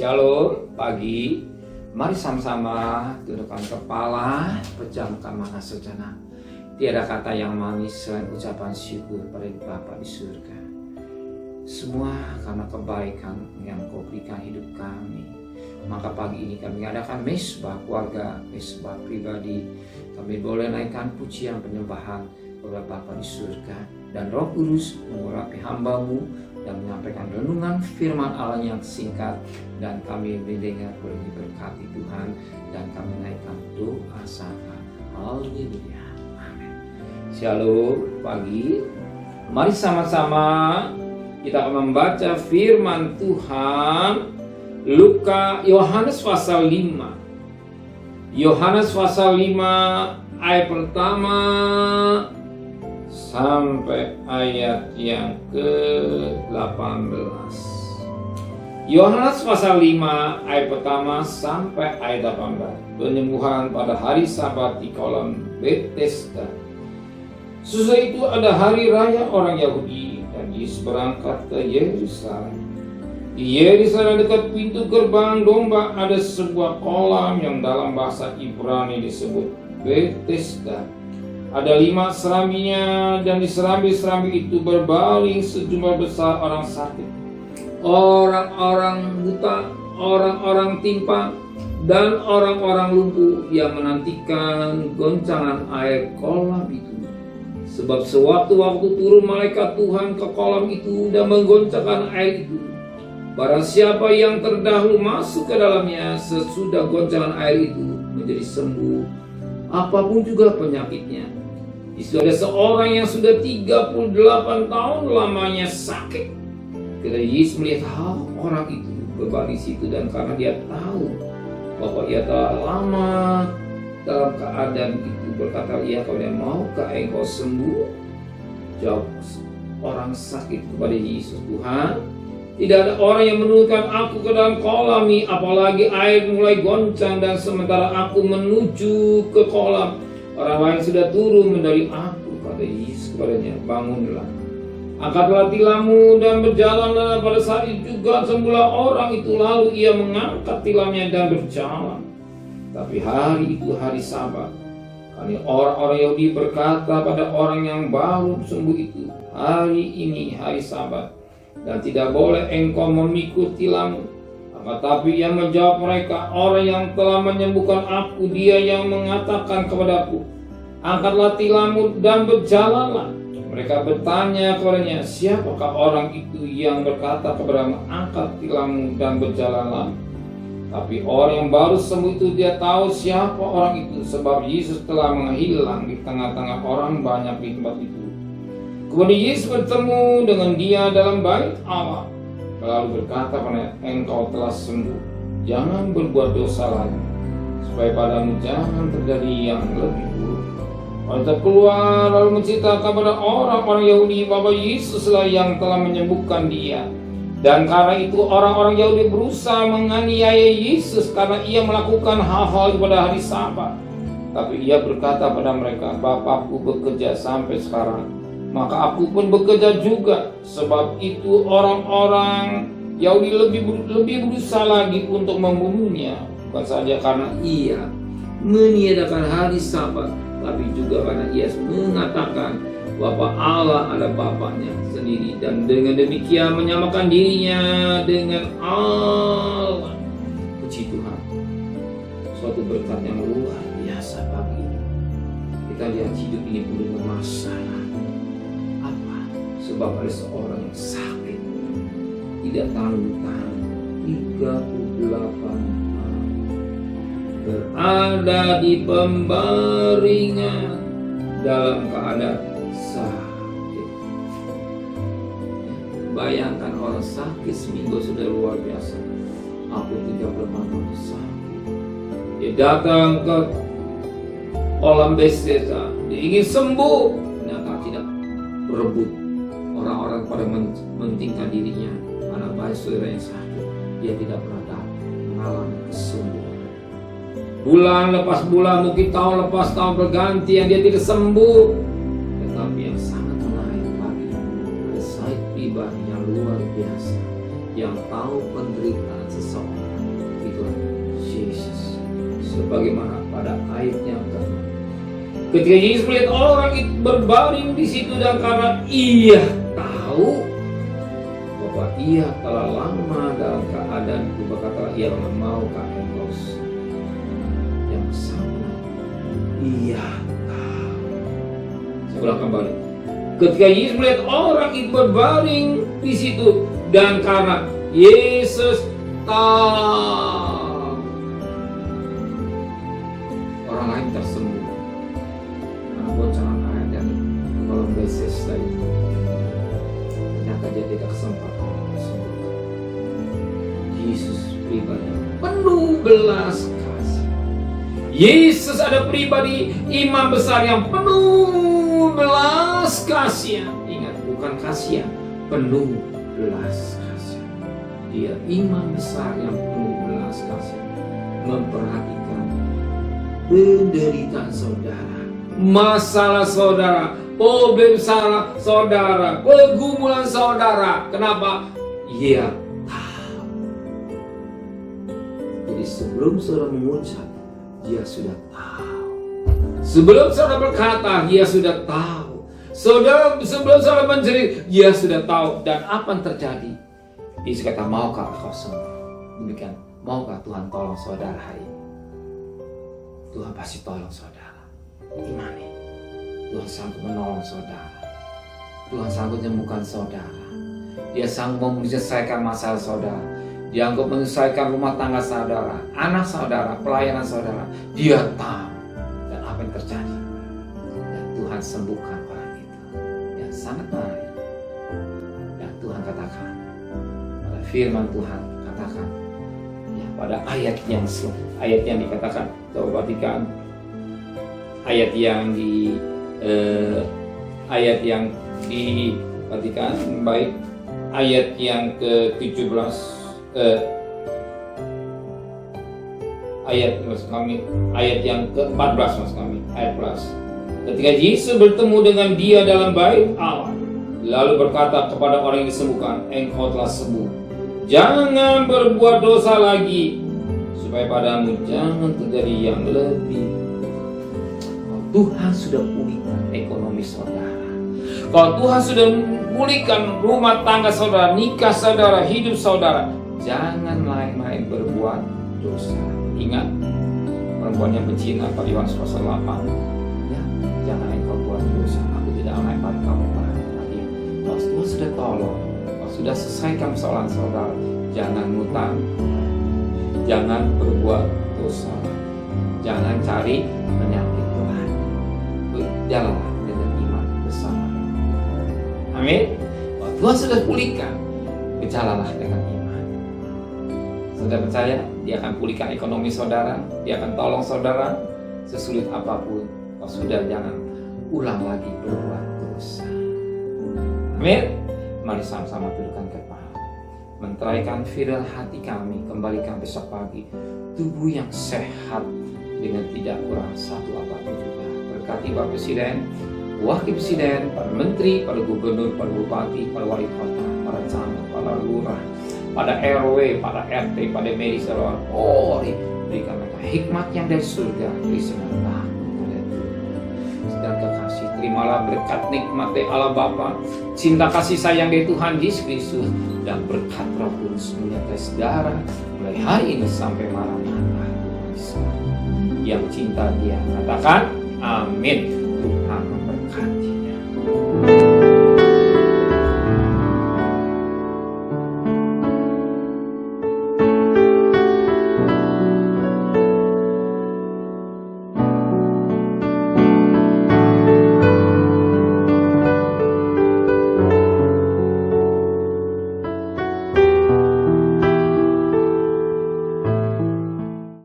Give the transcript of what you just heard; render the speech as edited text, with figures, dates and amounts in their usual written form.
Shalom, pagi. Mari sama-sama tundukkan kepala, pejamkan mata sejenak. Tiada kata yang manis selain ucapan syukur pada Bapa di surga. Semua karena kebaikan yang Kau berikan hidup kami. Maka pagi ini kami adakan mesbah keluarga, mesbah pribadi. Kami boleh naikkan pujian penyembahan kepada Bapa di surga. Dan Roh Kudus mengurapi hamba-Mu dan menyampaikan renungan firman Allah yang singkat, dan kami mendengar berkati Tuhan, dan kami naikkan doa sapa. Haleluya. Amin. Shalom pagi. Mari sama-sama kita akan membaca firman Tuhan Yohanes pasal 5. Yohanes pasal 5 ayat pertama sampai ayat yang ke-18. Yohanes pasal 5 ayat pertama sampai ayat 18. Penyembuhan pada hari Sabat di kolam Bethesda. Sesudah itu ada hari raya orang Yahudi dan Yesus berangkat ke Yerusalem. Di Yerusalem dekat pintu gerbang domba ada sebuah kolam yang dalam bahasa Ibrani disebut Bethesda. Ada 5 serambinya, dan di serambi-serambi itu berbaring sejumlah besar orang sakit, orang-orang buta, orang-orang timpang, dan orang-orang lumpuh yang menantikan goncangan air kolam itu. Sebab sewaktu-waktu turun malaikat Tuhan ke kolam itu dan menggoncangkan air itu, barang siapa yang terdahulu masuk ke dalamnya sesudah goncangan air itu menjadi sembuh, apapun juga penyakitnya. Itu ada seorang yang sudah 38 tahun lamanya sakit. Ketika Yesus melihat orang itu berbaring situ, dan karena dia tahu bahwa ia telah lama dalam keadaan itu, berkata ia kepada, maukah engkau sembuh? Jawab orang sakit kepada Yesus, Tuhan, tidak ada orang yang menurunkan aku ke dalam kolam ini, apalagi air mulai goncang, dan sementara aku menuju ke kolam, orang lain sudah turun dari aku. Kata Yesus kepadanya, bangunlah, angkatlah tilammu dan berjalanlah. Pada saat itu juga sembuhlah orang itu, lalu ia mengangkat tilamnya dan berjalan. Tapi hari itu hari Sabat. Karena orang-orang Yahudi berkata pada orang yang baru sembuh itu, hari ini hari Sabat, dan tidak boleh engkau memikul tilammu. Tetapi ia menjawab mereka, orang yang telah menyembuhkan aku, dia yang mengatakan kepadaku, angkatlah tilammu dan berjalanlah. Mereka bertanya kepadanya, siapakah orang itu yang berkata kepadamu, angkat tilammu dan berjalanlah? Tapi orang yang baru sembuh itu dia tahu siapa orang itu, sebab Yesus telah menghilang di tengah-tengah orang banyak di tempat itu. Kemudian Yesus bertemu dengan dia dalam bait Allah, lalu berkata kepadanya, engkau telah sembuh, jangan berbuat dosa lagi, supaya padamu jangan terjadi yang lebih buruk. Mereka keluar lalu menceritakan kepada orang-orang Yahudi bahwa Yesuslah yang telah menyembuhkan dia. Dan karena itu orang-orang Yahudi berusaha menganiaya Yesus karena ia melakukan hal-hal pada hari Sabat. Tapi ia berkata pada mereka, Bapakku bekerja sampai sekarang, maka aku pun bekerja juga. Sebab itu orang-orang Yahudi lebih berusaha lagi untuk membunuhnya, bukan saja karena ia meniadakan hari Sabat, tapi juga karena ia mengatakan bahwa Allah ada Bapaknya sendiri, dan dengan demikian menyamakan dirinya dengan Allah. Puji Tuhan, suatu berkat yang luar biasa pagi ini. Kita lihat hidup ini penuh masalah. Sebab ada seorang yang sakit, tidak tanggung-tanggung, 38 tahun, berada di pembaringan dalam keadaan sakit. Bayangkan orang sakit seminggu sudah luar biasa. Aku 38 tahun sakit. Dia datang ke kolam Bethesda, dia ingin sembuh, ternyata tidak, berebut. Orang-orang pada mementingkan dirinya, karena baik saudara yang sakit, dia tidak pernah mengalami kesembuhan. Bulan lepas bulan, mungkin tahun lepas tahun berganti, yang dia tidak sembuh. Tetapi yang sangat menarik pagi ini, ada saat pribadi yang luar biasa, yang tahu penderitaan seseorang, sebagaimana pada ayat yang ke-6. Ketika Yesus melihat orang itu berbaring di situ dan karena ia tahu bahwa ia telah lama dalam keadaan itu, berkata ia mau ke engkau yang sama. Ia tahu. Saya ulang kembali. Ketika Yesus melihat orang itu berbaring di situ dan karena Yesus tahu orang lain tersembuh. Karena bocoran ayat dan kolom Bethesda itu, ternyata dia tidak kesempatan tersembuh. Yesus pribadi penuh belas kasih. Yesus ada pribadi imam besar yang penuh belas kasih. Ingat, bukan kasih, penuh belas kasih. Dia imam besar yang penuh belas kasih, memperhatikan penderitaan saudara, masalah saudara, problem saudara, pergumulan saudara. Kenapa? Ia tahu. Jadi sebelum saudara mengucap, dia sudah tahu. Sebelum saudara berkata, dia sudah tahu. Sebelum saudara menjerit, dia sudah tahu. Dan apa yang terjadi? Yesus kata, maukah kau sembuh? Demikian, maukah Tuhan tolong saudara hari ini? Tuhan pasti tolong saudara. Imani. Tuhan sanggup menolong saudara. Tuhan sanggup menyembuhkan saudara. Dia sanggup menyelesaikan masalah saudara. Dia sanggup menyelesaikan rumah tangga saudara, anak saudara, pelayanan saudara. Dia tahu. Dan apa yang terjadi? Dan Tuhan sembuhkan orang itu. Yang sangat menarik. Dan Tuhan katakan, pada firman Tuhan katakan, ya, pada ayat yang dikatakan, coba perhatikan ayat yang perhatikan baik, ayat yang ke-17, ayat yang ke-14 maksud kami, ayat 14. Ketika Yesus bertemu dengan dia dalam bait Allah, lalu berkata kepada orang yang disembuhkan, engkau telah sembuh. Jangan berbuat dosa lagi, supaya padamu jangan terjadi yang lebih. Tuhan sudah pulihkan ekonomi saudara. Kalau Tuhan sudah pulihkan rumah tangga saudara, nikah saudara, hidup saudara, jangan main-main berbuat dosa. Ingat perempuan yang berzina pada Yohanes pasal 8. Ya, jangan engkau buat dosa. Aku tidak melempar kamu pada lagi. Kalau Tuhan sudah tolong, kalau sudah selesaikan persoalan saudara, jangan ngutang, jangan berbuat dosa, jangan cari penyakit Tuhan. Jalanlah dengan iman bersama. Amin. Kalau Tuhan sudah pulihkan, berjalanlah dengan iman. Saudara percaya, dia akan pulihkan ekonomi saudara, dia akan tolong saudara sesulit apapun. Kalau sudah, jangan ulang lagi berbuat dosa. Amin. Mari sama-sama tundukkan kepala, menteraikan firman hati kami, kembalikan besok pagi tubuh yang sehat dengan tidak kurang satu apapun juga. Berkati Bapak Presiden, Wakil Presiden, para Menteri, para Gubernur, para Bupati, para Wali Kota, para camat, para lurah, pada RW, pada RT, pada medis, berikan mereka hikmat yang dari surga, dari semangat oleh Tuhan. Sedang kekasih, terimalah berkat nikmat dari Allah Bapa, cinta kasih sayang dari Tuhan Yesus Kristus, dan berkat Roh Kudus menyertai saudara mulai hari ini sampai maranatha. Yang cinta Dia, katakan amin. Tuhan memberkati.